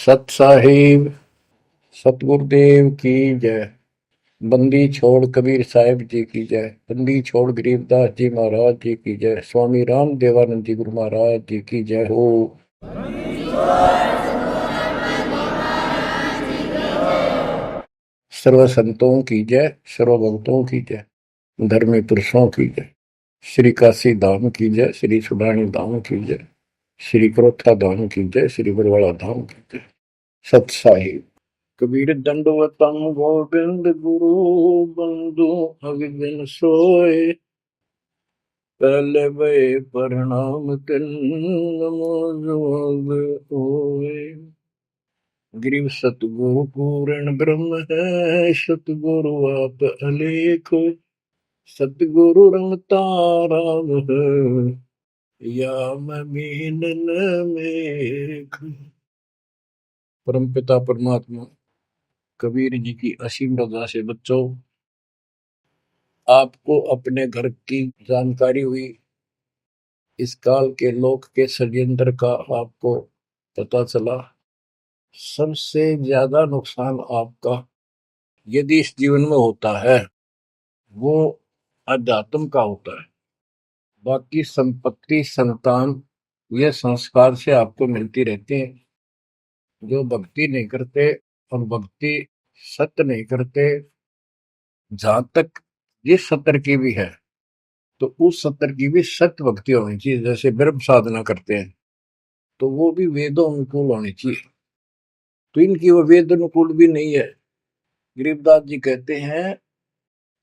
सत साहिब सतगुरुदेव की जय। बंदी छोड़ कबीर साहिब जी की जय। बंदी छोड़ गरीबदास जी महाराज जी की जय। स्वामी राम देवानंद जी गुरु महाराज जी की जय हो। सर्व संतों की जय, सर्व भक्तों की जय, धर्मी पुरुषों की जय। श्री काशी धाम की जय, श्री सुडानी धाम की जय, श्री क्रोथा धाम की जय, श्री बरवाड़ा धाम की जय। सत साहिब। कबीर दंडवतम गोविंद गुरु बंधु अगदिन सोए। पहले वे प्रणाम तिन नमो जोग होए। गिरिव सतगुरु पूर्ण ब्रह्म है, सतगुरु आप अलेख। सतगुरु रंग तारा है, या मैं मीनन मेघ। परमपिता परमात्मा कबीर जी की असीम रजा से बच्चों, आपको अपने घर की जानकारी हुई, इस काल के लोक के षड्यंत्र का आपको पता चला। सबसे ज्यादा नुकसान आपका यदि इस जीवन में होता है वो अध्यात्म का होता है। बाकी संपत्ति संतान ये संस्कार से आपको मिलती रहती है। जो भक्ति नहीं करते और भक्ति सत्य नहीं करते, जहां तक जिस सत्र की भी है तो उस सत्र की भी सत्य भक्ति होनी चाहिए। जैसे ब्रह्म साधना करते हैं तो वो भी वेदों अनुकूल होनी चाहिए, तो इनकी वो वेद अनुकूल भी नहीं है। गरीबदास जी कहते हैं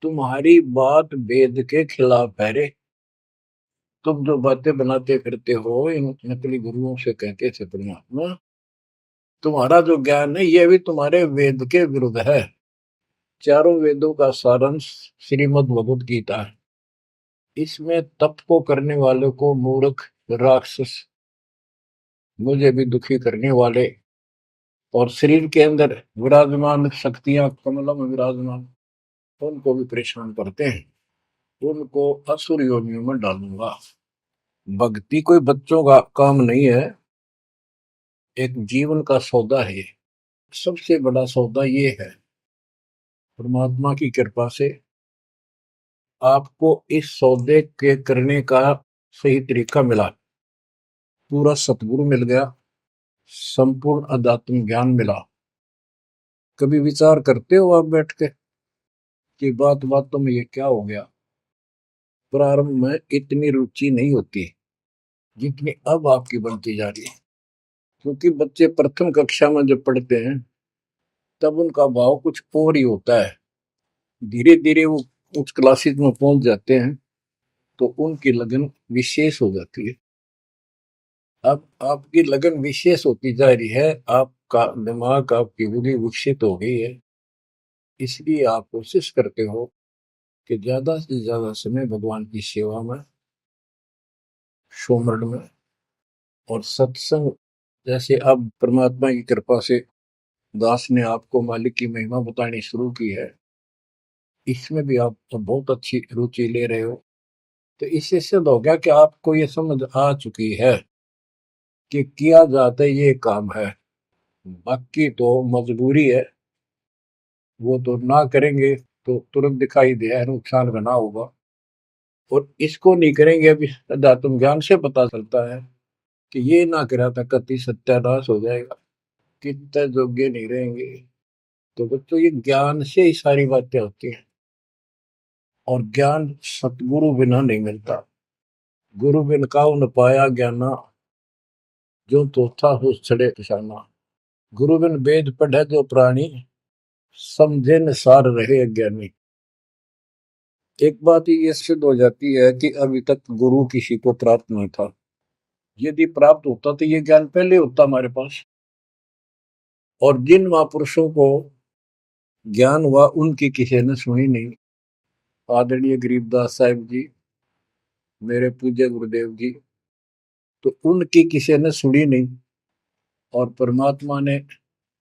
तुम्हारी बात वेद के खिलाफ है रे। तुम जो बातें बनाते फिरते हो, इन नकली गुरुओं से कहते थे परमात्मा, तुम्हारा जो ज्ञान है ये भी तुम्हारे वेद के विरुद्ध है। चारों वेदों का सारांश श्रीमद् भगवद गीता है। इसमें तप को करने वाले को मूर्ख, राक्षस, मुझे भी दुखी करने वाले, और शरीर के अंदर विराजमान शक्तियां कमलों में विराजमान, उनको भी परेशान करते हैं। उनको असुर योनियों में डालूंगा। भक्ति कोई बच्चों का काम नहीं है, एक जीवन का सौदा है। सबसे बड़ा सौदा ये है, परमात्मा की कृपा से आपको इस सौदे के करने का सही तरीका मिला। पूरा सतगुरु मिल गया, संपूर्ण अध्यात्म ज्ञान मिला। कभी विचार करते हो आप बैठ के कि बातों में ये क्या हो गया? प्रारंभ में इतनी रुचि नहीं होती जितनी अब आपकी बनती जा रही है। क्योंकि बच्चे प्रथम कक्षा में जब पढ़ते हैं तब उनका भाव कुछ और ही होता है। धीरे धीरे वो उच्च क्लासेस में पहुंच जाते हैं तो उनकी लगन विशेष हो जाती है। अब आपकी लगन विशेष होती जा रही है, आपका दिमाग, आपकी बुद्धि विकसित हो गई है। इसलिए आप कोशिश करते हो कि ज्यादा से ज्यादा समय भगवान की सेवा में, सुमरन में और सत्संग। जैसे अब परमात्मा की कृपा से दास ने आपको मालिक की महिमा बतानी शुरू की है, इसमें भी आप तो बहुत अच्छी रुचि ले रहे हो। तो इससे सिद्ध हो गया कि आपको ये समझ आ चुकी है कि किया जाता ये काम है। बाकी तो मजबूरी है, वो तो ना करेंगे तो तुरंत दिखाई दे नुकसान बना होगा, और इसको नहीं करेंगे। अभी अध्यात्म ज्ञान से पता चलता है कि ये ना करा था कति सत्यानाश हो जाएगा, कितने योग्य नहीं रहेंगे। तो बच्चों ये ज्ञान से ही सारी बातें होती हैं, और ज्ञान सतगुरु बिना नहीं मिलता। गुरु बिन काऊ न पाया ज्ञाना, जो तो था हो छड़े किसाना। गुरु बिन वेद पढ़े जो प्राणी, समझे न सार रहे अज्ञानी। एक बात ये सिद्ध हो जाती है कि अभी तक गुरु किसी को प्राप्त नहीं था। यदि प्राप्त होता तो ये ज्ञान पहले होता हमारे पास। और जिन महापुरुषों को ज्ञान हुआ उनकी किसी ने सुनी नहीं। आदरणीय गरीबदास साहिब जी, मेरे पूज्य गुरुदेव जी, तो उनकी किसी ने सुनी नहीं। और परमात्मा ने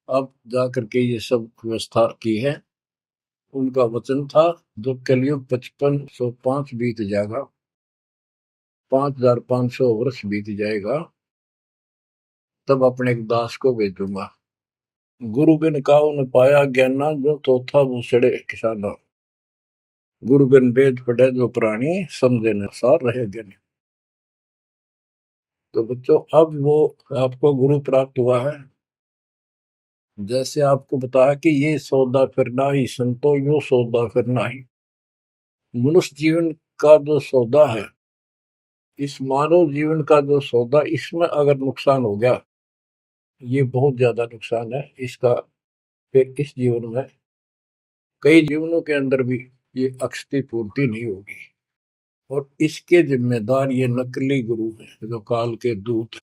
अब जा करके ये सब व्यवस्था की है। उनका वचन था जब कलयुग 5505 बीत जाएगा, 5500 वर्ष बीत जाएगा, तब अपने एक दास को भेजूंगा। गुरु बिन काऊ न पाया ज्ञाना, जो चौथा भूसड़े किसाना। गुरु बिन वेद पढ़े जो प्राणी, समझे न सार रहे ज्ञानी। तो बच्चों, अब वो आपको गुरु प्राप्त हुआ है। जैसे आपको बताया कि ये सौदा फिरना ही संतो, यो सौदा फिरना ही। मनुष्य जीवन का जो सौदा है, इस मानव जीवन का जो सौदा, इसमें अगर नुकसान हो गया, ये बहुत ज्यादा नुकसान है इसका। फिर इस जीवन में, कई जीवनों के अंदर भी ये अक्षति पूर्ति नहीं होगी। और इसके जिम्मेदार ये नकली गुरु हैं, जो काल के दूत।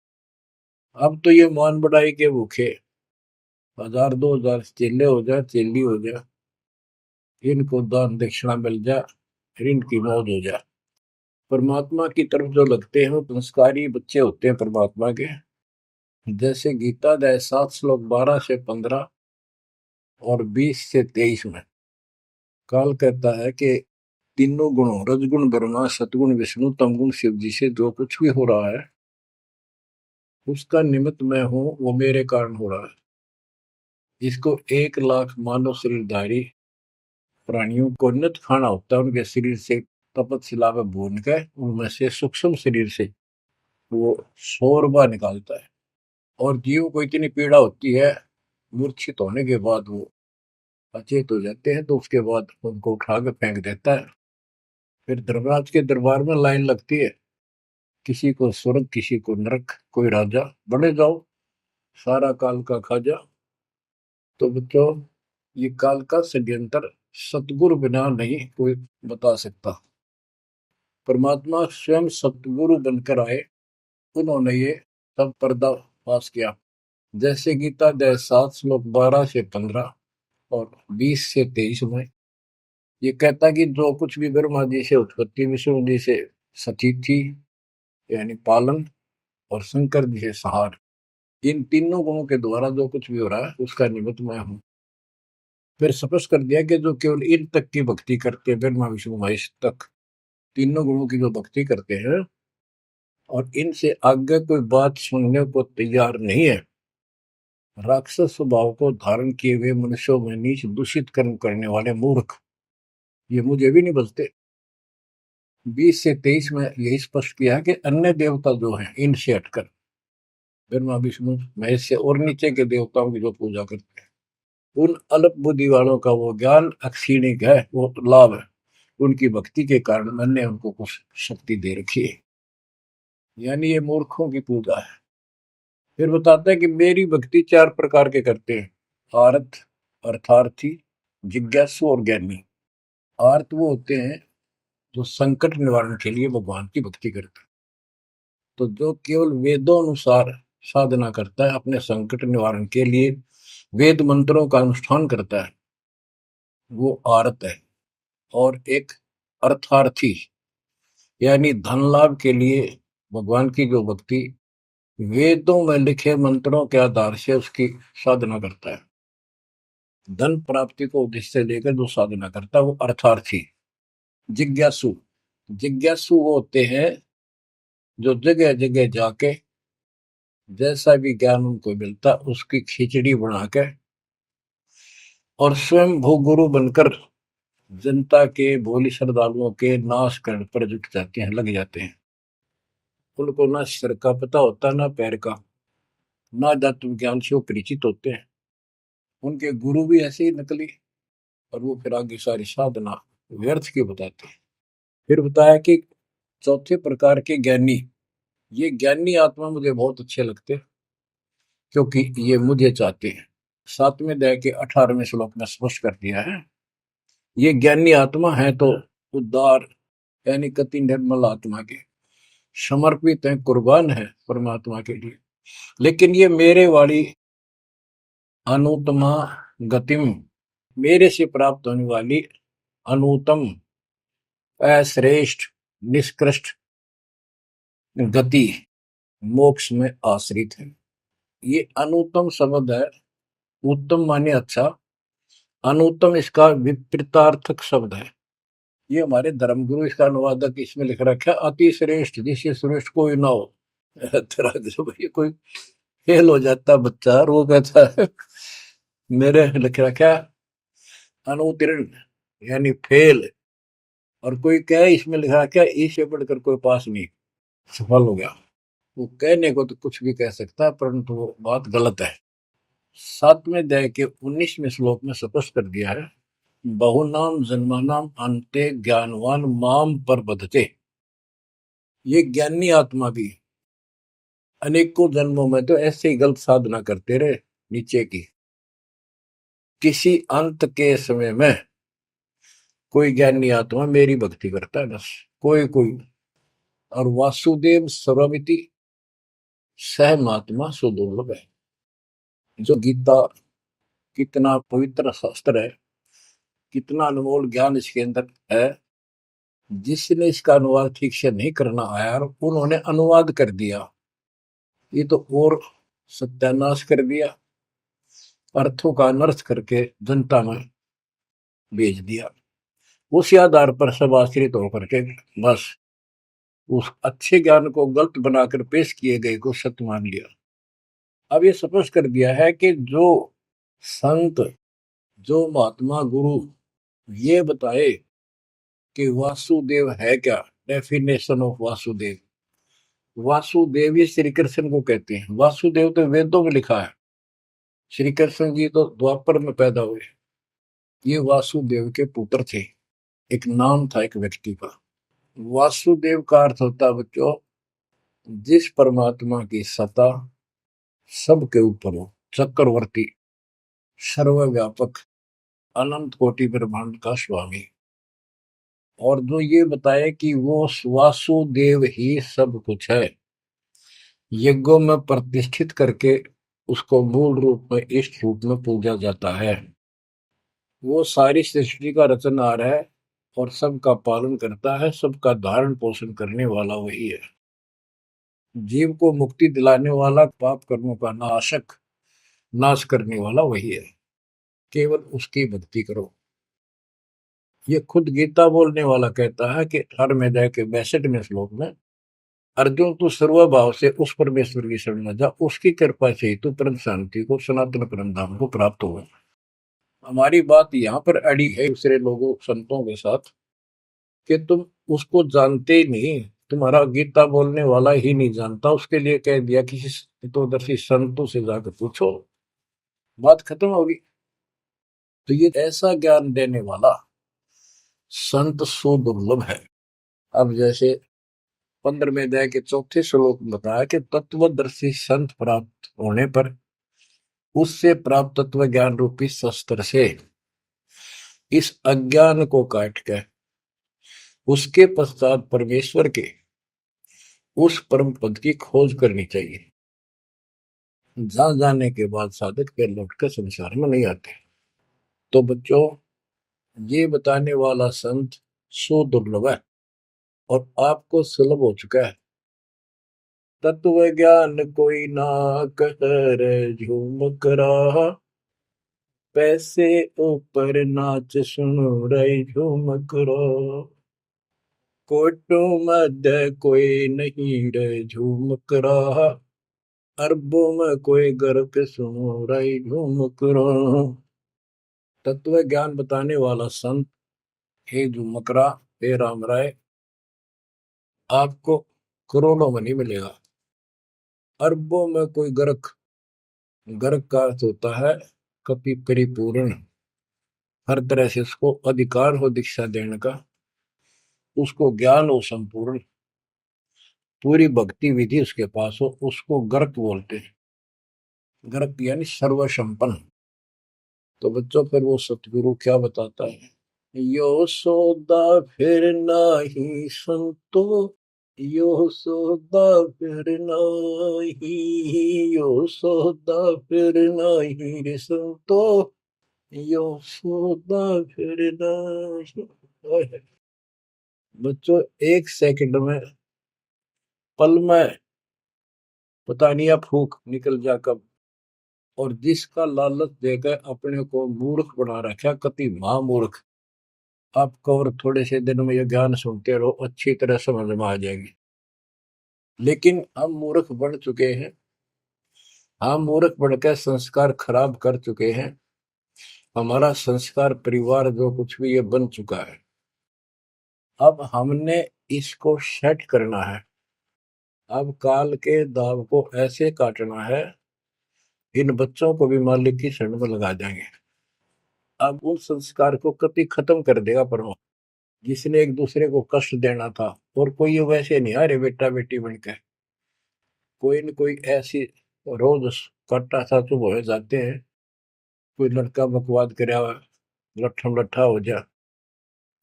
अब तो ये मान बढ़ाई के भूखे 1000 2000 चेले हो जाए, चेली हो जाए, इनको दान दक्षिणा मिल जाए, इनकी मौज हो जाए। परमात्मा की तरफ जो लगते हैं वो संस्कारी बच्चे होते हैं परमात्मा के। जैसे गीता अध्याय 7 श्लोक 12 से 15 और 20 से 23 में काल कहता है कि तीनों गुणों, रजगुण ब्रह्मा, सतगुण विष्णु, तमगुण शिव जी से जो कुछ भी हो रहा है, उसका निमित्त मैं हूं, वो मेरे कारण हो रहा है। इसको 1 लाख मानव शरीरधारी प्राणियों को नित खाना होता है। उनके शरीर से तपत में भून के, उनमें से सूक्ष्म शरीर से वो शोरबा निकालता है। और जीव को इतनी पीड़ा होती है, मूर्छित होने के बाद वो अचेत हो जाते हैं, तो उसके बाद उनको उठा के फेंक देता है। फिर धर्मराज के दरबार में लाइन लगती है, किसी को स्वर्ग, किसी को नरक, कोई राजा बने जाओ, सारा काल का खाजा। तो बच्चों, ये काल का षड्यंत्र सतगुरु बिना नहीं कोई बता सकता। परमात्मा स्वयं सतगुरु बनकर आए, उन्होंने ये सब पर्दाफाश किया। जैसे गीता अध्याय 7 श्लोक 12 से 15 और 20 से 23 में ये कहता कि जो कुछ भी ब्रह्मा जी से उत्पत्ति, विष्णु जी से सतीथि यानी पालन, और शंकर जी से संहार, इन तीनों गुणों के द्वारा जो कुछ भी हो रहा है, उसका निमित्त मैं हूं। फिर स्पष्ट कर दिया कि जो केवल इन तक की भक्ति करते हैं, ब्रह्मा विष्णु महेश तक तीनों गुणों की जो भक्ति करते हैं, और इनसे आगे कोई बात सुनने को तैयार नहीं है, राक्षस स्वभाव को धारण किए हुए मनुष्यों में नीच दूषित कर्म करने वाले मूर्ख, ये मुझे भी नहीं बचते। 20 से 23 में यही स्पष्ट किया है कि अन्य देवता जो हैं, इनसे हटकर ब्रह्मा विष्णु महेश से और नीचे के देवताओं की जो पूजा करते हैं, उन अल्प बुद्धि वालों का वो ज्ञान अक्षीणिक है, वो लाभ है। उनकी भक्ति के कारण मैंने उनको कुछ शक्ति दे रखी है, यानी ये मूर्खों की पूजा है। फिर बताते हैं कि मेरी भक्ति 4 प्रकार के करते हैं, आर्त, अर्थार्थी, जिज्ञासु और ज्ञानी। आर्त वो होते हैं जो संकट निवारण के लिए भगवान की भक्ति करते हैं। तो जो केवल वेदों अनुसार साधना करता है, अपने संकट निवारण के लिए वेद मंत्रों का अनुष्ठान करता है, वो आर्त है। और एक अर्थार्थी, यानी धन लाभ के लिए भगवान की जो भक्ति वेदों में लिखे मंत्रों के आधार से उसकी साधना करता है, धन प्राप्ति को उद्देश्य लेकर जो साधना करता है, वो अर्थार्थी। जिज्ञासु, जिज्ञासु वो होते हैं जो जगह जगह जाके जैसा भी ज्ञान उनको मिलता उसकी खिचड़ी बना के और स्वयं भूगुरु बनकर जनता के, भोली श्रद्धालुओं के नाश करने पर जुट जाते हैं, लग जाते हैं। उनको ना सिर का पता होता, ना पैर का, ना तत्व ज्ञान से वो परिचित होते हैं। उनके गुरु भी ऐसे ही नकली, और वो फिर आगे सारी साधना व्यर्थ की बताते हैं। फिर बताया कि चौथे प्रकार के ज्ञानी, ये ज्ञानी आत्मा मुझे बहुत अच्छे लगते हैं, क्योंकि ये मुझे चाहते हैं। 7वें अध्याय के 18वें श्लोक में स्पष्ट कर दिया है, ये ज्ञानी आत्मा है तो उद्धार, यानी कति निर्मल आत्मा के समर्पित है, कुर्बान है परमात्मा के लिए। लेकिन ये मेरे वाली अनुत्तमा गतिम, मेरे से प्राप्त होने वाली अनुत्तम, अश्रेष्ठ, निष्कृष्ट गति मोक्ष में आश्रित है। ये अनुत्तम शब्द है, उत्तम माने अच्छा, अनुत्तम इसका विपरीतार्थक शब्द है। ये हमारे धर्मगुरु इसका अनुवादक इसमें लिख रखा है, अति श्रेष्ठ, जिससे श्रेष्ठ कोई ना हो। तरह भाई कोई फेल हो जाता बच्चा और वो कहता है मेरे लिख रखा अनुत्तीर्ण यानी फेल, और कोई कहे इसमें लिखा क्या इससे बढ़कर कोई पास नहीं, सफल हो गया। वो कहने को तो कुछ भी कह सकता है, परंतु वो बात गलत है। 7वें अध्याय के 19वें श्लोक में स्पष्ट कर दिया है, बहुनाम जन्मानाम अंते ज्ञानवान माम पर बधते। ये ज्ञानी आत्मा भी अनेकों जन्मों में तो ऐसे ही गलत साधना करते रहे नीचे की, किसी अंत के समय में कोई ज्ञानी आत्मा मेरी भक्ति करता है बस, कोई कोई। और वासुदेव सर्वमिति सह महात्मा सुदुर्लभ है। जो गीता कितना पवित्र शास्त्र है, कितना अनमोल ज्ञान इसके अंदर है, जिसने इसका अनुवाद ठीक से नहीं करना आया और उन्होंने अनुवाद कर दिया, ये तो और सत्यानाश कर दिया, अर्थों का अनर्थ करके जनता में भेज दिया। उसी आधार पर सब आश्रित होकर के बस उस अच्छे ज्ञान को गलत बनाकर पेश किए गए को सत्य मान लिया। अब ये स्पष्ट कर दिया है कि जो संत, जो महात्मा गुरु ये बताए कि वासुदेव है क्या, डेफिनेशन ऑफ वासुदेव। वासुदेव ये श्री कृष्ण को कहते हैं। वासुदेव तो वेदों में लिखा है, श्री कृष्ण जी तो द्वापर में पैदा हुए। ये वासुदेव के पुत्र थे, एक नाम था एक व्यक्ति का। वासुदेव का अर्थ होता है बच्चों, जिस परमात्मा की सत्ता सबके ऊपर हो, चक्रवर्ती, सर्वव्यापक, अनंत कोटि ब्रह्मांड का स्वामी। और जो ये बताए कि वो वासुदेव ही सब कुछ है, यज्ञों में प्रतिष्ठित करके उसको मूल रूप में इष्ट रूप में पूजा जाता है। वो सारी सृष्टि का रचनहार है और सबका पालन करता है, सबका धारण पोषण करने वाला वही है। जीव को मुक्ति दिलाने वाला, पाप कर्मों का नाशक, नाश करने वाला वही है। केवल उसकी भक्ति करो। ये खुद गीता बोलने वाला कहता है कि 18 के 62वें श्लोक में, अर्जुन तू सर्वभाव से उस परमेश्वर की शरण में जा, उसकी कृपा से ही तू परम शांति को, सनातन परम धाम को प्राप्त होगा। हमारी बात यहाँ पर अड़ी है दूसरे लोगों संतों के साथ कि तुम उसको जानते ही नहीं, तुम्हारा गीता बोलने वाला ही नहीं जानता, उसके लिए कह दिया किसी हितोदर्शी संतों से जाकर पूछो, बात खत्म होगी। तो ये ऐसा ज्ञान देने वाला संत सुदुर्लभ है। अब जैसे 15वें अध्याय के 4थे श्लोक में बताया कि तत्वदर्शी संत प्राप्त होने पर उससे प्राप्त तत्व ज्ञान रूपी शस्त्र से इस अज्ञान को काट के उसके पश्चात परमेश्वर के उस परम पद की खोज करनी चाहिए, जहां जाने के बाद साधक फिर लौटकर संसार में नहीं आते। तो बच्चों, ये बताने वाला संत सुदुर्लभ है और आपको सुलभ हो चुका है। तत्व ज्ञान कोई ना कर झूमक रहा, पैसे ऊपर नाच सुनो रे झूमक रहा, कोटो मध्य कोई नहीं रे झूमक रहा, अरबों में कोई गर्क सुनो रे झूमक रहा। तत्व ज्ञान बताने वाला संत हे झूमक रहा, हे राम राय, आपको करोड़ों में नहीं मिलेगा। अरबों में कोई गर्क, गर्क का अर्थ होता है कपि परिपूर्ण, हर तरह से उसको अधिकार हो दीक्षा देने का, उसको ज्ञान हो संपूर्ण, पूरी भक्ति विधि उसके पास हो, उसको गर्क बोलते हैं। गर्क यानी सर्वसंपन्न। तो बच्चों, फिर वो सतगुरु क्या बताता है, यो सौदा फिर नाही संतो, यो सौदा फिर नाही, यो सौदा फिर नाही रे संतो, यो सौदा फिर नाही। बच्चों, एक सेकंड में, पल में पता नहीं आप फूक निकल जा कब, और जिसका लालच देकर अपने को मूर्ख बना रखा, कति महामूर्ख। आपको और थोड़े से दिन में ये ज्ञान सुनते रहो, अच्छी तरह समझ में आ जाएगी। लेकिन हम मूर्ख बन चुके हैं, हम मूर्ख बनकर संस्कार खराब कर चुके हैं। हमारा संस्कार परिवार जो कुछ भी ये बन चुका है, अब हमने इसको सेट करना है। अब काल के दाव को ऐसे काटना है, इन बच्चों को भी मालिक की शरण में लगा देंगे। अब उन संस्कार को कति खत्म कर देगा परमात्मा। जिसने एक दूसरे को कष्ट देना था, और कोई ये वैसे नहीं आ रहे बेटा बेटी बन के, कोई न कोई ऐसी रोज कट्टा सा चुप हो जाते हैं। कोई लड़का बकवाद करे, लट्ठम लट्ठा हो जा,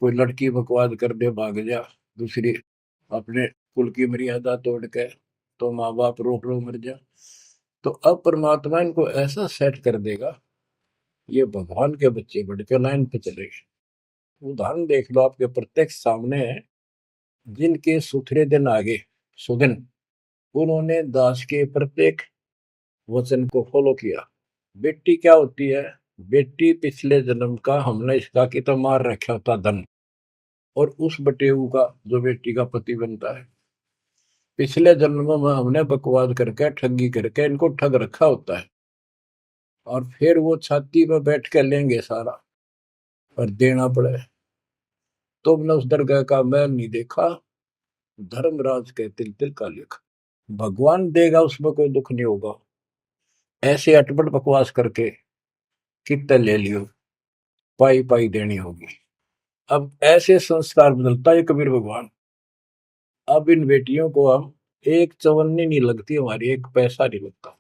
कोई लड़की बकवाद कर दे भाग जा, दूसरी अपने कुल की मर्यादा तोड़ के, तो माँ बाप रोक लो मर जा। तो अब परमात्मा इनको ऐसा सेट कर देगा, ये भगवान के बच्चे बढ़ के लाइन पे चलेंगे। उदाहरण देख लो, आपके प्रत्यक्ष सामने है। जिनके सुथरे दिन आगे सुदिन, उन्होंने दास के प्रत्येक वचन को फॉलो किया। बेटी क्या होती है? बेटी पिछले जन्म का हमने इसका की तो मार रखा होता धन, और उस बटेऊ का जो बेटी का पति बनता है, पिछले जन्म में हमने बकवाद करके ठगी करके इनको ठग रखा होता है। और फिर वो छाती में बैठ के लेंगे सारा, और देना पड़े। तुमने उस दरगाह का मैल नहीं देखा, धर्मराज के तिल तिल का लेखा। भगवान देगा, उसमें कोई दुख नहीं होगा। ऐसे अटपट बकवास करके कितने ले लियो, पाई पाई देनी होगी। अब ऐसे संस्कार बदलता है कबीर भगवान। अब इन बेटियों को हम एक चवन्नी नहीं लगती हमारी, एक पैसा नहीं लगता।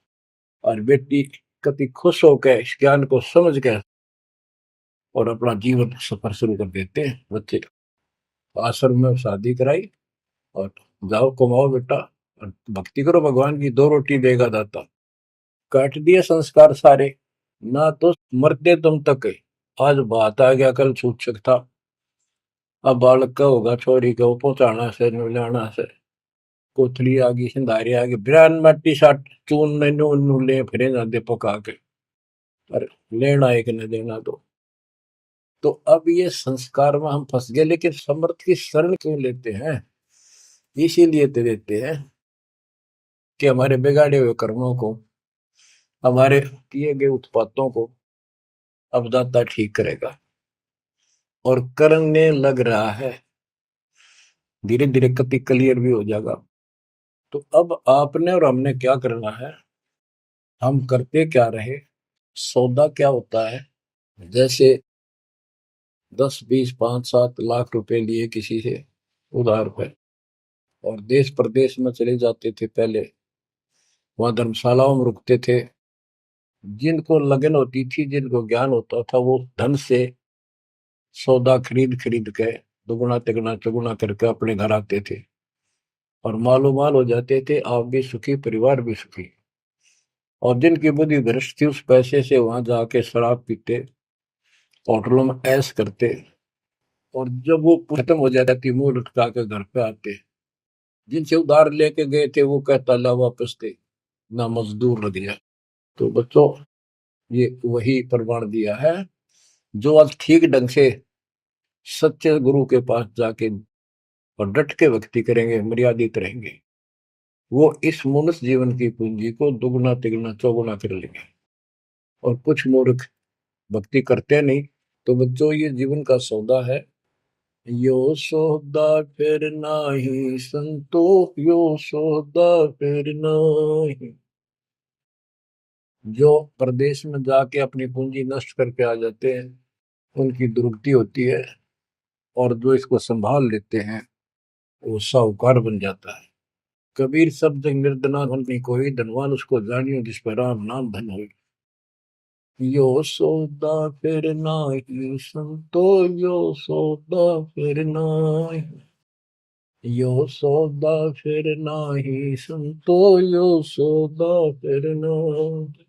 और बेटी कति खुश होकर इस ज्ञान को समझ के और अपना जीवन सफर शुरू कर देते हैं। बच्चे आश्रम में शादी कराई, और जाओ कमाओ बेटा, और भक्ति करो भगवान की, दो रोटी देगा दाता। काट दिए संस्कार सारे, ना तो मरते तुम तक है। आज बात आ गया, कल छूट सकता। अब बालक का होगा, छोरी का पहुंचाना से नुलाना से, कोथली आ गई, सिंधारी आ गई, बिरान मट्टी साट चून नू ले फिरे जाते पका के, और लेना एक न देना दो। तो अब ये संस्कार में हम फंस गए। लेकिन समर्थ की शरण क्यों लेते हैं? इसीलिए तो देते हैं कि हमारे बिगाड़े हुए कर्मों को, हमारे किए गए उत्पातों को अब दाता ठीक करेगा। और करने लग रहा है, धीरे धीरे कति क्लियर भी हो जाएगा। तो अब आपने और हमने क्या करना है, हम करते क्या रहे। सौदा क्या होता है? जैसे 10, 20, 5, 7 लाख रुपए लिए किसी से उधार पे, और देश प्रदेश में चले जाते थे पहले, वहां धर्मशालाओं में रुकते थे। जिनको लगन होती थी, जिनको ज्ञान होता था, वो धन से सौदा खरीद खरीद के दुगुना तिगुना चौगुना करके अपने घर आते थे, और मालो माल हो जाते थे। आप भी सुखी, परिवार भी सुखी। और जिनकी बुद्धि भ्रष्ट थी, उस पैसे से वहां जाके शराब पीते, होटलों में ऐश करते, और जब वो खत्म हो जाती थी, मुंह लटका के घर पे आते। जिनसे उधार लेके गए थे, वो कहता ला वापस थे, ना मजदूर लग गया। तो बच्चों, ये वही प्रमाण दिया है। जो आज ठीक ढंग से सच्चे गुरु के पास जाके और डट के भक्ति करेंगे, मर्यादित रहेंगे, वो इस मनुष्य जीवन की पूंजी को दुगुना तिगुना चौगुना कर लेंगे। और कुछ मूर्ख भक्ति करते नहीं। तो बच्चों, ये जीवन का सौदा है। यो सौदा फिर नाही संतो, यो सौदा फिर नाही। जो प्रदेश में जाके अपनी पूंजी नष्ट करके आ जाते हैं, उनकी दुर्गति होती है। और जो इसको संभाल लेते हैं, वो साहूकार बन जाता है। कबीर सब जग निर्धना धन नहीं कोई, धनवान उसको जानियो जिस पर राम नाम धन हो। यो सौदा फिर नाही संतो, यो सौदा फिर नाही। यो सौदा फिर नाही संतो, यो सौदा फिर नाही।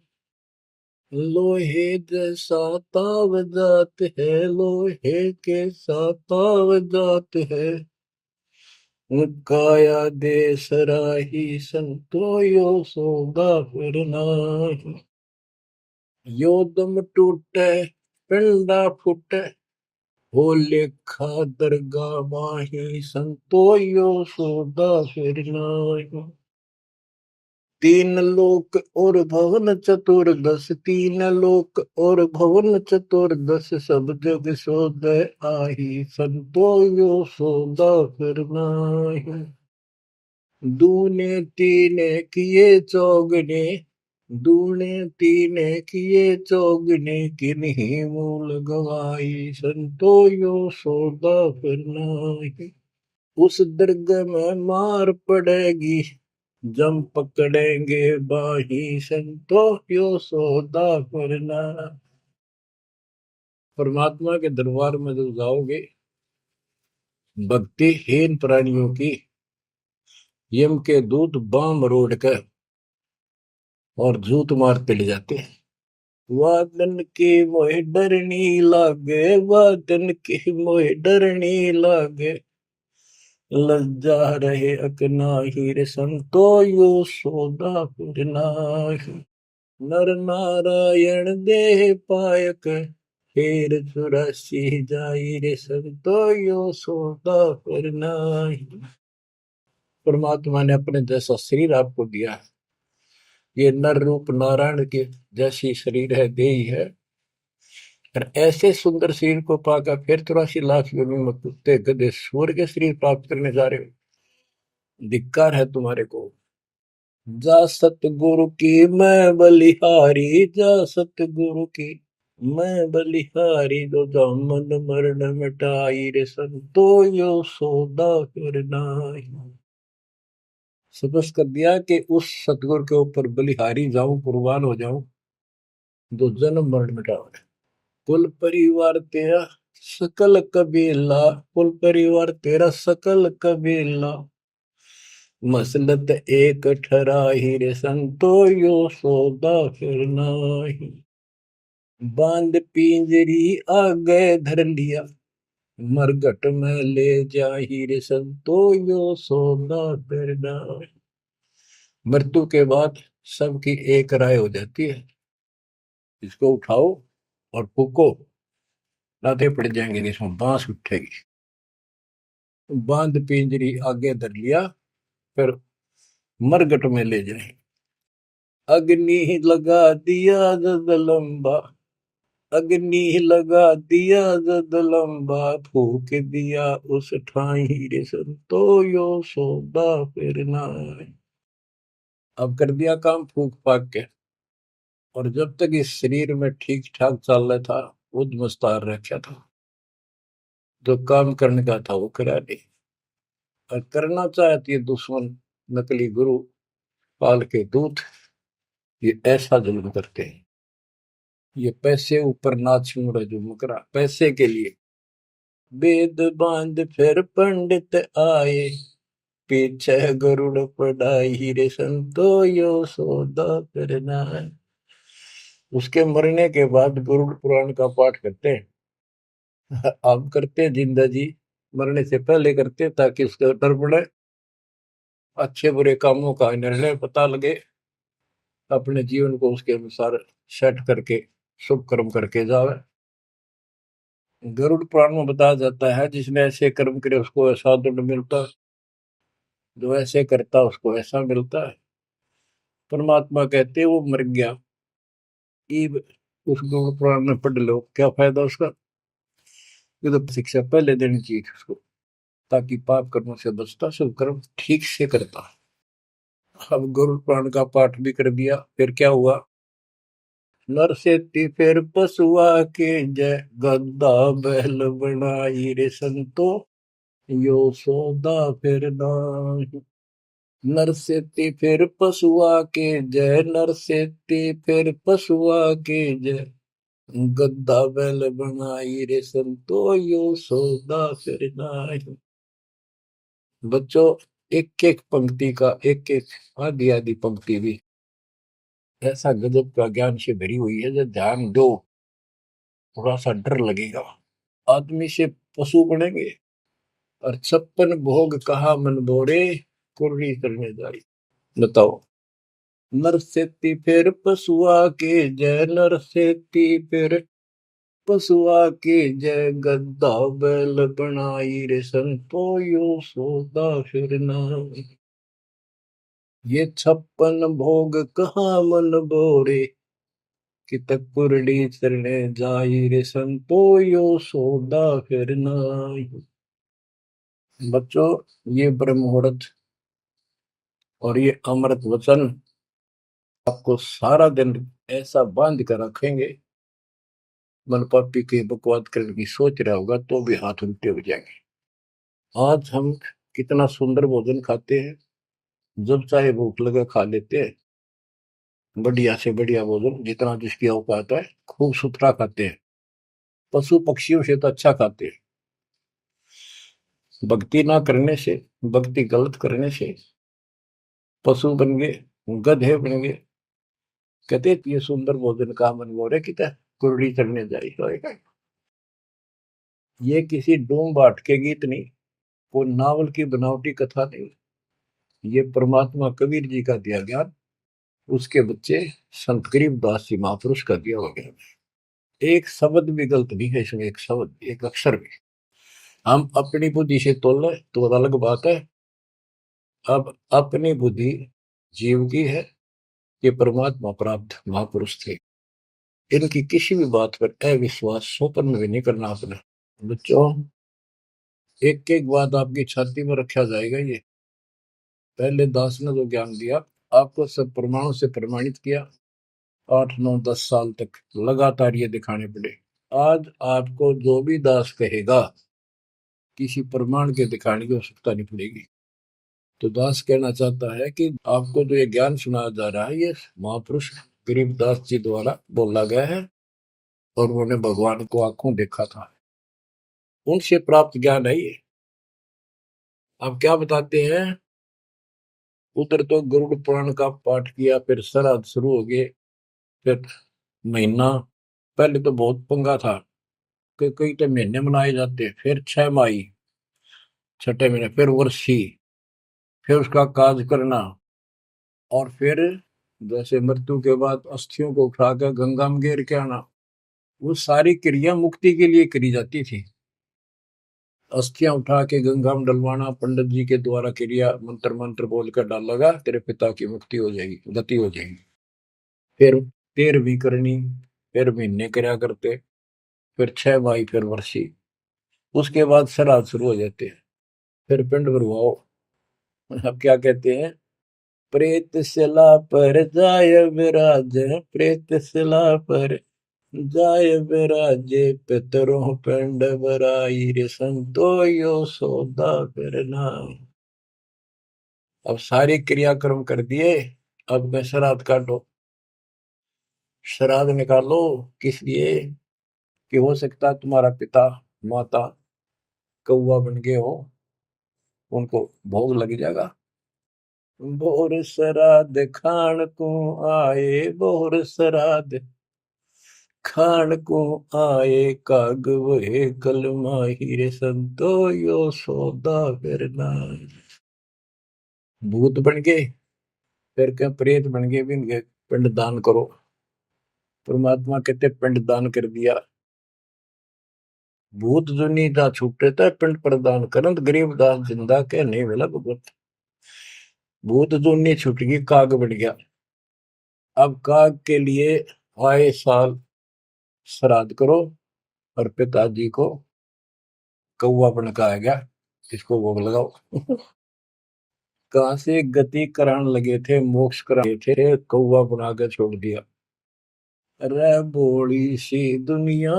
लोहे जैसा ताव जात है, लोहे के साथ ताव जात है। काया दे सराही संतो, यो सौदा फिर नाही। यो दम टूटे पिंडा फूटे, हो लेखा दरगाह माही संतो, यो सौदा फिर नाही। तीन लोक और भवन चतुर्दश, तीन लोक और भवन चतुर्दश, सब जग सोदय आही, संतो यो सौदा फिर नाहि। दूने तीने किए चौगने, दूने तीने किए चौगने, किन्हीं मूल गवाई, संतो यो सौदा फिर नाहि। उस दर्ग में मार पड़ेगी, जम पकड़ेंगे बाही, संतो यो सौदा करना। परमात्मा के दरबार में जब जाओगे, भक्तिहीन प्राणियों की यम के दूत बाम रोड कर और जूत मारते ले जाते हैं। वादन की मोह डरनी लागे, वादन की मोह डरनी लागे, लज्जा रहे अकनाही, रे संतो यो सौदा फिरना। नर नारायण देह पायक, फिर 84 जाई, रे संतो यो सौदा फिर नाहि। परमात्मा ने अपने जैसा शरीर आपको दिया है, ये नर रूप नारायण के जैसी शरीर है, देही है, और ऐसे सुंदर शरीर को पाकर फिर 84 लाख योनि में कुत्ते गधे सूअर के शरीर प्राप्त करने जा रहे हो। धिक्कार है तुम्हारे को। जा सतगुरु की मैं बलिहारी, जा सतगुरु की मैं बलिहारी, जो जामन मरण मिटाई, रे संतो यो सौदा फिर नाहि। समझ कर दिया कि उस सतगुरु के ऊपर बलिहारी जाऊं, कुर्बान हो जाऊं, जो जन्म मरण मिटावे। कुल परिवार तेरा सकल कबीला, कुल परिवार तेरा सकल कबीला, मसलत एक ठराही, रे संतो यो सौदा फिर नाहि। बांध पिंजरी आगे धर लिया, मरघट में ले जाही, रे संतो यो सौदा फिर नाहि। मृत्यु के बाद सबकी एक राय हो जाती है, इसको उठाओ और फूको, लाते पड़ जाएंगे, इसमें बांस उठेगी। बांध पिंजरी आगे धर लिया, फिर मरघट में ले जाए। अग्नि लगा दिया जद लंबा, अग्नि लगा दिया जद लंबा, फूक दिया उस ठाई, रे संतो यो सौदा फिर नाहि। अब कर दिया काम फूक फाक के, और जब तक इस शरीर में ठीक ठाक चल रहा था, उद मुस्तार रखा था, जो काम करने का था वो करा नहीं, और करना चाहती है दुश्मन, नकली गुरु, काल के दूत, ये ऐसा जुल्म करते हैं। ये पैसे ऊपर नाच मुड़ा जो मुकरा पैसे के लिए। वेद बांध फिर पंडित आए, पीछे गरुड़ पढ़ाई, रे संतो यो सौदा करना है। उसके मरने के बाद गरुड़ पुराण का पाठ करते हैं। आप करते हैं जिंदा जी, मरने से पहले करते ताकि उसका डर पड़े, अच्छे बुरे कामों का निर्णय पता लगे, अपने जीवन को उसके अनुसार सेट करके शुभ कर्म करके जावे। गरुड़ पुराण में बताया जाता है, जिसने ऐसे कर्म करे उसको ऐसा दंड मिलता है, जो ऐसे करता उसको ऐसा मिलता है। परमात्मा कहते वो मर गया, ईब उस गरुड़ पुराण में पढ़ लो, क्या फायदा उसका। ये तो शिक्षा पहले देनी चाहिए उसको, ताकि पाप कर्मों से बचता, शुभ कर्म ठीक से करता। अब गरुड़ पुराण का पाठ भी कर दिया, फिर क्या हुआ। नर से फिर पशुआ के जय, गद्दा बैल बनाई, रे संतो यो सौदा फिर नाहि। नर से फिर पशुआ के जय, नर से फिर पशुआ के जय, गद्दा बैल बनाई, रे संतो यो सौदा फिर नाहि। बच्चों, एक एक पंक्ति का एक एक आधी आधी पंक्ति भी ऐसा गजब का ज्ञान से भरी हुई है, जो ध्यान दो थोड़ा सा डर लगेगा। आदमी से पशु बनेंगे, और 56 भोग कहा मन बोरे, कुर्री करने जारी। बताओ। नर सेती फिर पशुआ के जय, नर सेती फिर पशुआ के जय, गद्दा बैल बनाई, रे संतो यो सौदा फिर नाहि। ये 56 भोग कहाँ मन बोरे, कि तक कुरडी चरणे जाई रे संतो यो सौदा फिर नाई। बच्चों, ये ब्रह्म मुहूर्त और ये अमृत वचन आपको सारा दिन ऐसा बांध कर रखेंगे, मन पापी के बकवाद करने की सोच रहा होगा तो भी हाथ उल्टे हो जाएंगे। आज हम कितना सुंदर भोजन खाते हैं, जब चाहे भूख लगे खा लेते हैं, बढ़िया से बढ़िया भोजन जितना जिसकी औकात है खूब सुथरा खाते हैं, पशु पक्षियों से तो अच्छा खाते हैं। भक्ति ना करने से, भक्ति गलत करने से पशु बन गए, गधे बन गए। कहते ये सुंदर भोजन का मन गोरे कि कुरड़ी चढ़ने जाए होएगा। ये किसी डोम बाट के गीत नहीं, कोई नावल की बनावटी कथा नहीं, ये परमात्मा कबीर जी का दिया ज्ञान, उसके बच्चे संत गरीबदास जी महापुरुष का दिया हुआ ज्ञान। एक शब्द भी गलत नहीं है इसमें, एक शब्द एक अक्षर भी। हम अपनी बुद्धि से तोल तो अलग बात है। अब अपनी बुद्धि जीव की है, ये परमात्मा प्राप्त महापुरुष थे, इनकी किसी भी बात पर अविश्वास स्वप्न में भी नहीं करना अपने। बच्चों, एक एक बात आपकी छाती में रखा जाएगा। ये पहले दास ने जो ज्ञान दिया आपको सब प्रमाणों से प्रमाणित किया, 8 9 10 साल तक लगातार ये दिखाने पड़े। आज आपको जो भी दास कहेगा किसी प्रमाण के दिखाने की आवश्यकता नहीं पड़ेगी। तो दास कहना चाहता है कि आपको जो ये ज्ञान सुनाया जा रहा है ये महापुरुष गरीबदास जी द्वारा बोला गया है, और उन्होंने भगवान को आंखों देखा था, उनसे प्राप्त ज्ञान है ये। अब क्या बताते हैं, उधर तो गरुड़ पुराण का पाठ किया, फिर श्राद्ध शुरू हो गए, फिर महीना, पहले तो बहुत पंगा था कि कई तो महीने मनाए जाते, फिर 6 माही, छठे महीने, फिर वर्षी, फिर उसका काज करना, और फिर जैसे मृत्यु के बाद अस्थियों को उठाकर गंगा में गेर के आना। वो सारी क्रिया मुक्ति के लिए करी जाती थी। अस्थियां उठा के गंगा में डलवाना, पंडित जी के द्वारा क्रिया मंत्र मंत्र बोलकर डालेगा, तेरे पिता की मुक्ति हो जाएगी, गति हो जाएगी। फिर 13वीं करनी, फिर महीने कर्या करते, फिर 6 माही, फिर वर्षी, उसके बाद श्राद्ध शुरू हो जाते हैं, फिर पिंड भरवाओ। अब क्या कहते हैं, प्रेत शिला पर जाय विराज, प्रेत शिला पर जाय विराजे, पितरों पिंड भराई रे संतो यो सौदा करना। अब सारे क्रियाक्रम कर दिए, अब मैं श्राद्ध काटो। श्राद्ध निकालो किस लिए, कि हो सकता है तुम्हारा पिता माता कौवा बन गए हो, उनको भोग लग जाएगा। बोर श्राद्ध खान को आए, बोर श्राद्ध खान को आए, काग वहे कल माहिर संतो यो सौदा करना। भूत बन गए, फिर क्या प्रेत बन गए, भी पिंड दान करो। परमात्मा कहते पिंड दान कर दिया, भूत जुनी दा छूटे था पिंड प्रदान करंत, गरीबदास जिंदा के नहीं मिला भगवत। भूत जुनी छूट गई, काग बन गया। अब काग के लिए आए साल श्राद्ध करो, और पिताजी को कौवा बन का आ गया, इसको भोग लगाओ। कहां से गति कराने लगे थे, मोक्ष कराने थे, कौवा बना के छोड़ दिया। अरे भोली सी दुनिया,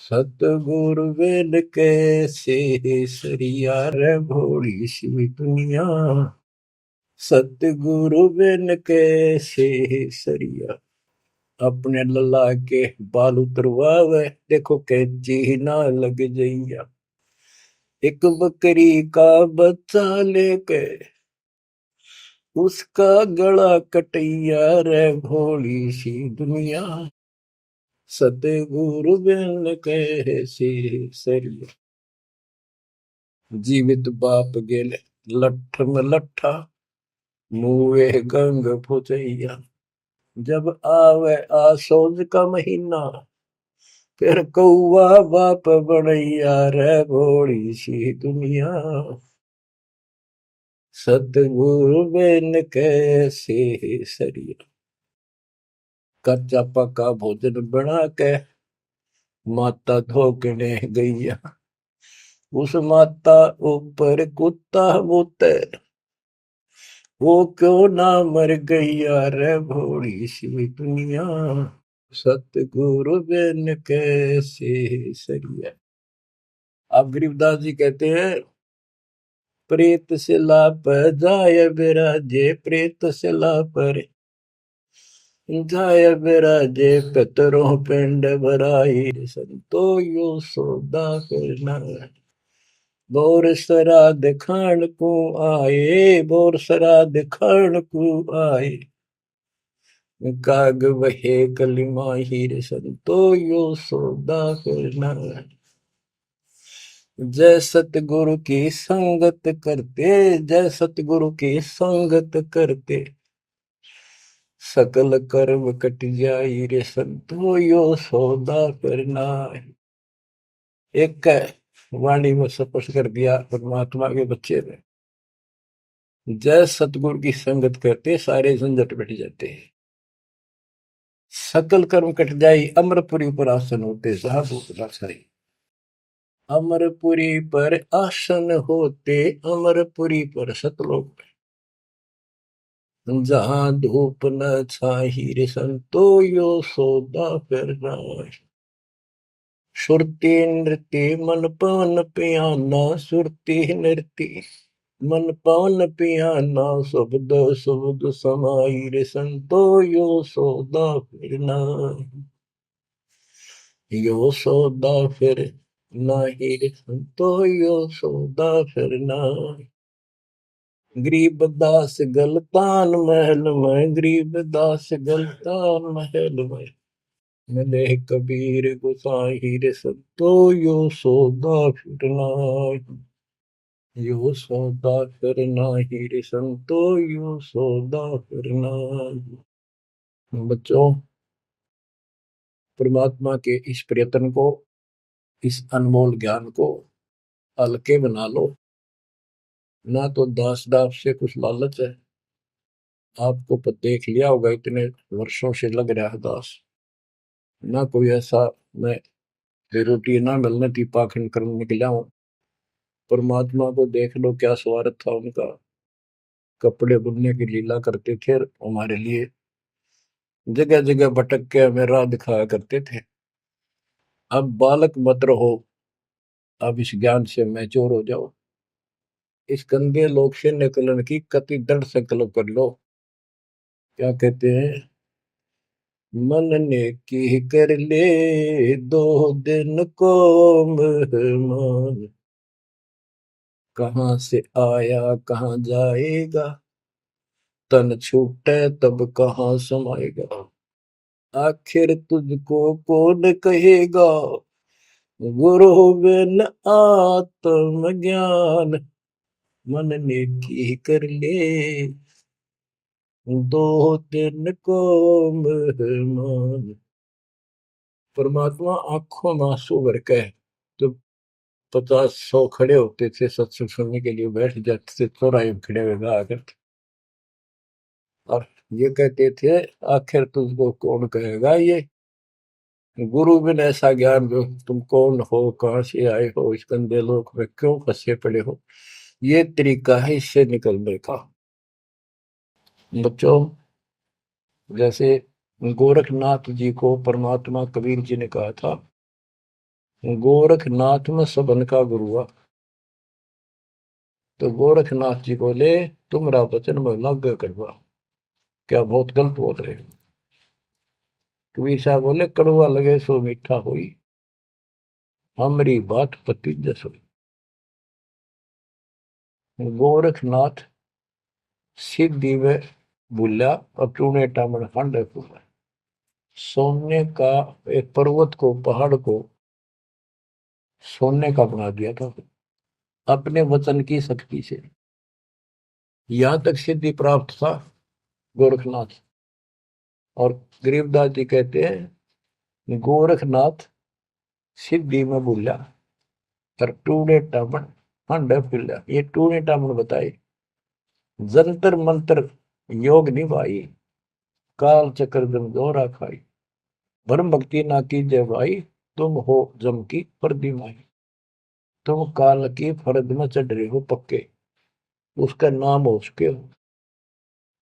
सतगुरु वेद कैसे सरिया, रे भोली सी दुनिया, सतगुरु वेद कैसे सरिया। अपने लल्ला के बाल उतरवावे, देखो कैची ना लग जइया। एक बकरी का बच्चा लेके उसका गला कटैया, रे भोली सी दुनिया, सतगुरु बिन कैसे सरिया। जीवित बाप गेले लठ में लट्ठा, मुए गंग फुचैया। जब आवे आसोज का महीना, फिर कौआ बाप बनैया, रे भोली सी दुनिया, सतगुरु बिन कैसे सरिया। कच्चा पका भोजन बना के माता धोकने गैया, उस माता ऊपर कुत्ता बोते, वो क्यों ना मर गैया रे भोली सी दुनिया। सतगुरु बिन कैसे सरिया। अब गरीबदास जी कहते हैं, प्रेत शिला पर जाय बिराजे, प्रेत शिला पर जाय बिराजे, पितरों पिंड भराई, संतो यो सौदा करना। बोर श्राद्ध खान को आए, बोर श्राद्ध खान को आए, काग वहे कलिमा हीर, संतो यो सौदा करना। जय सतगुरु की संगत करते, जय सतगुरु की संगत करते, सकल कर्म कट जाई रे संतो यो सौदा करना। एक वाणी में स्पष्ट कर दिया परमात्मा के बच्चे ने, जय सतगुरु की संगत करते सारे झंझट मिट जाते हैं, सकल कर्म कट जाई, अमरपुरी पर आसन होते साहब। अमरपुरी पर आसन होते, अमरपुरी पर सतलोक, जहां धूप न छाही रे संतो यो सौदा करना। सुरती नृत्य मन पवन पियाना, सुरती नृत्य मन पवन पियाना, शब्द शब्द समाई रे संतो यो सौदा फिरना। यो सौदा फिर नाही रे संतो यो सौदा फिरना। गरीबदास गलतान महल में, गरीबदास गलतान महल में, मिले कबीर गुसाई रे संतो यो सौदा फिरना। यो सौदा फिरना ही रे संतो यो सौदा फिरना। बच्चों, परमात्मा के इस प्रयत्न को, इस अनमोल ज्ञान को हल्के बना लो। ना तो दास दास से कुछ लालच है, आपको देख लिया होगा इतने वर्षों से लग रहा है दास, ना कोई ऐसा मैं रोटी ना मिलने थी पाखंड करने निकला हूं। परमात्मा को देख लो क्या स्वार्थ था उनका, कपड़े बुनने की लीला करते थे हमारे लिए, जगह जगह भटक के हमें राह दिखाया करते थे। अब बालक मत रहो, अब इस ज्ञान से मैच्योर हो जाओ, इस गंदे लोक से निकलने की कति दृढ़ संकल्प कर लो। क्या कहते हैं, मन ने की कर ले 2 दिन को मेहमान, कहाँ से आया कहाँ जाएगा, तन छूटे तब कहाँ समाएगा। आखिर तुझको कौन कहेगा, गुरु बिन आत्म ज्ञान, मन ने की कर ले 2 दिन को मेहमान। परमात्मा आंखों में आंसू भर के तो 50-100 खड़े होते थे सत्संग सुनने के लिए, बैठ जाते थे चौराहे में खड़े हुए आकर, और ये कहते थे आखिर तुझको कौन कहेगा, ये गुरु बिन ऐसा ज्ञान जो तुम कौन हो, कहाँ से आए हो, इस गंदे लोक में क्यों फंसे पड़े हो, ये तरीका है इससे निकलने का। बच्चों, जैसे गोरखनाथ जी को परमात्मा कबीर जी ने कहा था, गोरखनाथ में सबन का गुरु हुआ, तो गोरखनाथ जी बोले तुमरा वचन में लग करवा, क्या बहुत गलत बोल रहे हो। कबीर साहब बोले कड़वा लगे सो मीठा हुई, हमारी बात पति जस हुई। गोरखनाथ सिद्धि में भूला और टूने टामन खंड फूला, सोने का एक पर्वत को, पहाड़ को सोने का बना दिया था अपने वचन की शक्ति से। यहां तक सिद्धि प्राप्त था गोरखनाथ। और गरीबदास जी कहते हैं गोरखनाथ सिद्धि में भूला और टूने टामन खंड फूला। ये टूने टामन बताए जंतर मंत्र योग निभाई, काल चक्र गंगोरा खाई, ब्रह्म भक्ति ना कीजिए भाई, तुम हो जम की परदिमाई। तुम काल की फर्द में चढ़ रहे हो पक्के, उसका नाम हो चुके हो।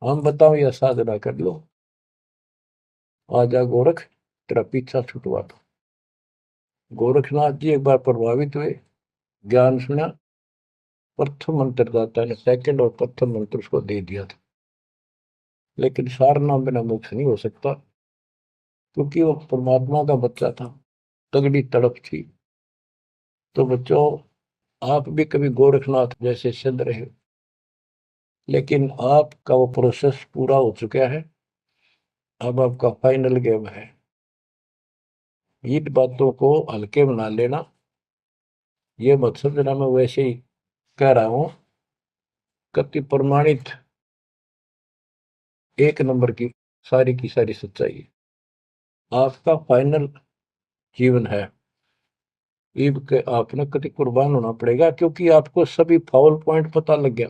हम बताओ या साधना कर लो, आजा गोरख तेरा पीछा छुटवा दो। गोरखनाथ जी एक बार प्रभावित हुए, ज्ञान सुना, प्रथम मंत्र दाता ने सेकंड और प्रथम मंत्र उसको दे दिया था। लेकिन सार नाम बिना मोक्ष नहीं हो सकता, क्योंकि वो परमात्मा का बच्चा था, तगड़ी तड़प थी। तो बच्चों, आप भी कभी गोरखनाथ जैसे सिद्ध रहे, लेकिन आपका वो प्रोसेस पूरा हो चुका है। अब आपका फाइनल गेम है। इन बातों को हल्के बना लेना, ये मत समझना मैं वैसे ही कह रहा हूं। कति प्रमाणित एक नंबर की सारी सच्चाई है। आपका फाइनल जीवन है, ईब के आपने कति कुर्बान होना पड़ेगा, क्योंकि आपको सभी फाउल पॉइंट पता लग गया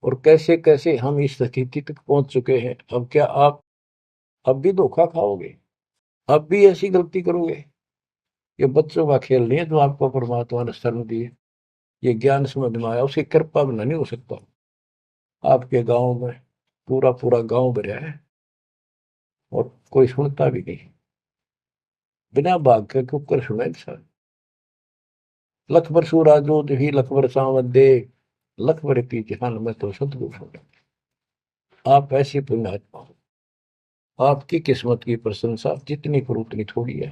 और कैसे कैसे हम इस स्थिति तक पहुंच चुके हैं। अब क्या आप अब भी धोखा खाओगे? अब भी ऐसी गलती करोगे? ये बच्चों का खेल नहीं है जो आपको परमात्मा ने शरण दी है। ये ज्ञान समझ में आया, उसकी कृपा बिना नहीं हो सकता। आपके गांव में पूरा पूरा गांव भरा है और कोई सुनता भी नहीं, बिना भाग के कुकर सुना इंसान। लख बर सूरा जो ही लख बर सावन दे, लख बर की जहान में तो सतगुरु सुना। आप ऐसी पुण्यात्मा हो, आपकी किस्मत की प्रशंसा जितनी करूं उतनी थोड़ी है।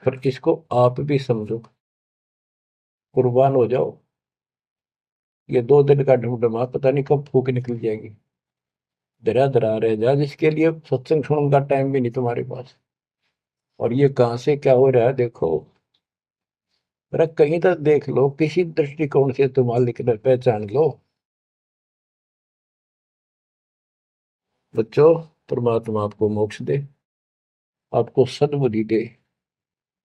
फिर इसको आप भी समझो, कुर्बान हो जाओ। ये 2 दिन का ढूंढमा पता नहीं कब फूक निकल जाएगी। धरा धरा रह जा, जिसके लिए सत्संग सुनने का टाइम भी नहीं तुम्हारे पास। और ये कहां से क्या हो रहा है देखो, जरा कहीं तक देख लो, किसी दृष्टिकोण से तुम मालिक ने पहचान लो। बच्चों, परमात्मा आपको मोक्ष दे, आपको सद्बुद्धि दे,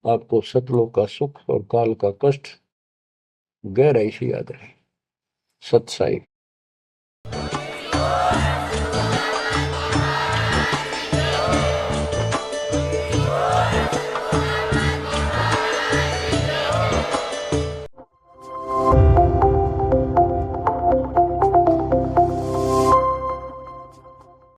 आपको सतलोक का सुख और काल का कष्ट गहराई से याद रहे। सत्साई।